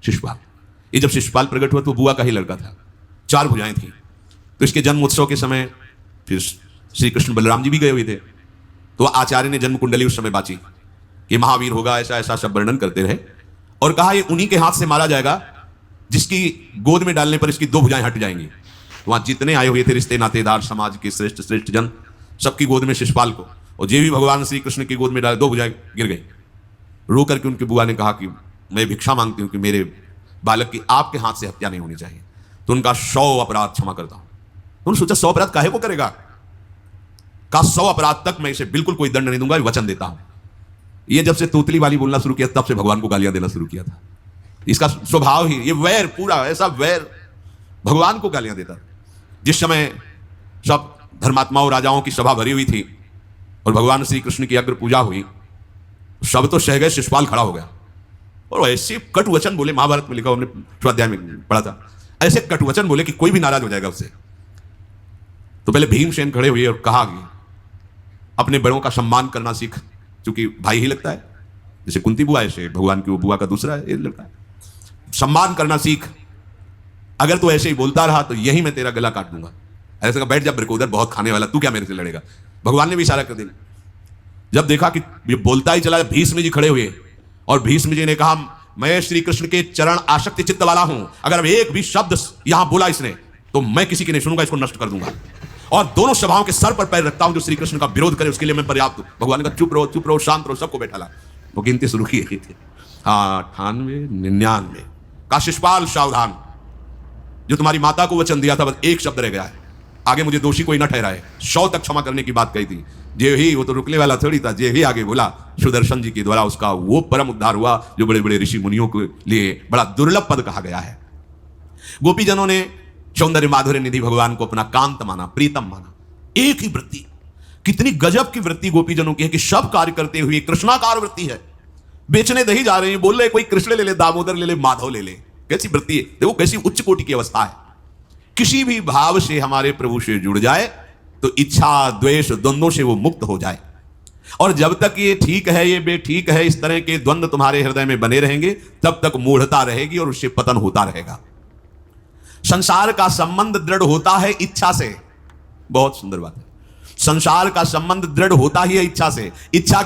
शिशुपाल। ये जब शिशुपाल प्रकट हुआ तो बुआ का ही लड़का था, 4 भुजाएं थी। तो इसके जन्म उत्सव के समय फिर श्री कृष्ण बलराम जी भी गए हुए थे। तो आचार्य ने जन्म कुंडली उस समय बाची कि महावीर होगा, ऐसा ऐसा सब वर्णन करते रहे और कहा ये उन्हीं के हाथ से मारा जाएगा जिसकी गोद में डालने पर इसकी 2 भुजाएं हट जाएंगी। वहां जितने आए हुए थे रिश्ते नातेदार, समाज के श्रेष्ठ श्रेष्ठ जन, सबकी गोद में शिशुपाल को, और जे भी भगवान श्री कृष्ण की गोद में डाले 2 भुजाएं गिर गई। रो करके उनकी बुआ ने कहा कि मैं भिक्षा मांगती हूं कि मेरे बालक की आपके हाथ से हत्या नहीं होनी चाहिए, तो उनका 100 अपराध क्षमा करता हूं। तो उन्होंने सोचा 100 अपराध काहे को करेगा, का 100 अपराध तक मैं इसे बिल्कुल कोई दंड नहीं दूंगा, वचन देता हूं। ये जब से तोतली वाली बोलना शुरू किया तब से भगवान को गालियां देना शुरू किया था। इसका स्वभाव ही ये वैर, पूरा ऐसा वैर, भगवान को गालियां देता। जिस समय सब धर्मात्माओं राजाओं की सभा भरी हुई थी और भगवान श्री कृष्ण की अग्र पूजा हुई, सब तो सह गए, शिशुपाल खड़ा हो गया और ऐसे कट वचन बोले, महाभारत में लिखा, हमने स्वाध्याय में पढ़ा था, ऐसे कट वचन बोले कि कोई भी नाराज हो जाएगा उससे। तो पहले भीमसेन खड़े हुए और कहा कि अपने बड़ों का सम्मान करना सीख, क्योंकि भाई ही लगता है, जैसे कुंती बुआ ऐसे भगवान की वो बुआ का दूसरा है, ये लड़का है। सम्मान करना सीख, अगर तू ऐसे ही बोलता रहा तो यही मैं तेरा गला काट दूंगा। ऐसे कहा बैठ जा ब्रकोदर, बहुत खाने वाला, तू क्या मेरे से लड़ेगा। भगवान ने भी इशारा कर दिया। जब देखा कि ये बोलता ही चला, भीष्म जी खड़े हुए और भीष्म जी ने कहा मैं श्री कृष्ण के चरण आसक्ति चित्त वाला हूं, अगर एक भी शब्द यहां बोला इसने तो मैं किसी की नहीं सुनूंगा, इसको नष्ट कर दूंगा और दोनों सभाओं के सर पर पैर रखता हूं जो श्री कृष्ण का विरोध करे, उसके लिए मैं पर्याप्त हूं। भगवान ने कहा चुप रहो, शांत रहो, सबको बैठा ला। वो गिनती शुरू की थी 98, 99 का शिशुपाल सावधान, जो तुम्हारी माता को वचन दिया था बस एक शब्द रह गया है, आगे मुझे दोषी कोई ना ठहराए। 100 तक क्षमा करने की बात कही थी, जे ही, वो तो रुकने वाला थोड़ी था, जे ही आगे बोला सुदर्शन जी के द्वारा उसका वो परम उद्धार हुआ जो बड़े बड़े ऋषि मुनियों के लिए बड़ा दुर्लभ पद कहा गया है। गोपीजनों ने सौंदर्य माधुर्य निधि भगवान को अपना कांत माना, प्रीतम माना। एक ही वृत्ति, कितनी गजब की वृत्ति गोपीजनों की है कि सब कार्य करते हुए कृष्णाकार वृत्ति है। बेचने दही जा रहे हैं, बोल रहे कोई कृष्ण ले ले, दामोदर ले ले, माधव ले ले, कैसी वृत्ति है, देखो कैसी उच्च कोटि की अवस्था है। किसी भी भाव से हमारे प्रभु से जुड़ जाए तो इच्छा द्वेष द्वंद्वों से वो मुक्त हो जाए, और जब तक ये ठीक है ये बेठीक है, इस तरह के द्वंद्व तुम्हारे हृदय में बने रहेंगे तब तक मूढ़ता रहेगी और उससे पतन होता रहेगा। संसार का संबंध दृढ़ होता है इच्छा से, बहुत सुंदर बात है, संसार का संबंध दृढ़ होता ही है इच्छा से। इच्छा